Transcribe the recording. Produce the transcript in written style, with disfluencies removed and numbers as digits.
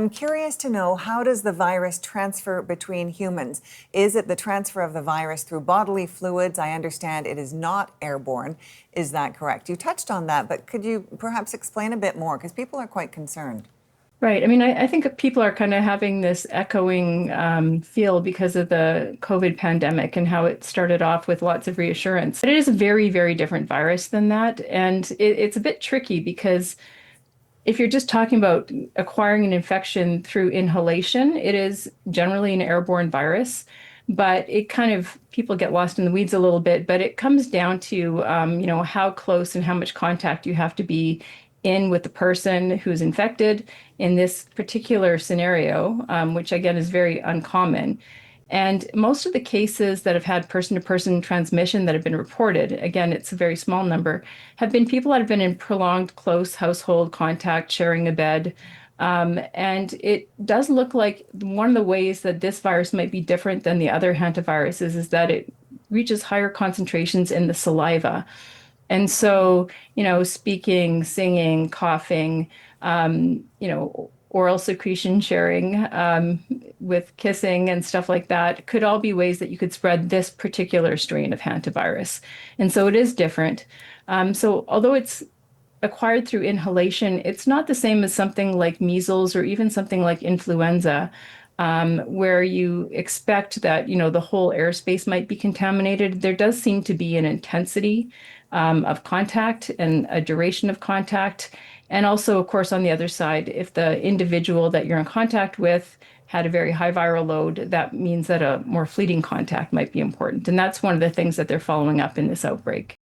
I'm curious to know, how does the virus transfer between humans? Is it the transfer of the virus through bodily fluids? I understand it is not airborne. Is that correct? You touched on that, but could you perhaps explain a bit more? Because people are quite concerned. Right. I mean, I think people are kind of having this echoing feel because of the COVID pandemic and how it started off with lots of reassurance. But it is a very, very different virus than that. And it's a bit tricky because if you're just talking about acquiring an infection through inhalation, it is generally an airborne virus. But it kind of, people get lost in the weeds a little bit, but it comes down to, how close and how much contact you have to be in with the person who's infected in this particular scenario, which again is very uncommon. And most of the cases that have had person-to-person transmission that have been reported, again, it's a very small number, have been people that have been in prolonged close household contact, sharing a bed. And it does look like one of the ways that this virus might be different than the other hantaviruses is that it reaches higher concentrations in the saliva. And so, speaking, singing, coughing, oral secretion sharing, with kissing and stuff like that could all be ways that you could spread this particular strain of hantavirus. And so it is different. So although it's acquired through inhalation, it's not the same as something like measles or even something like influenza, where you expect that, the whole airspace might be contaminated. There does seem to be an intensity of contact and a duration of contact. And also, of course, on the other side, if the individual that you're in contact with had a very high viral load, that means that a more fleeting contact might be important. And that's one of the things that they're following up in this outbreak.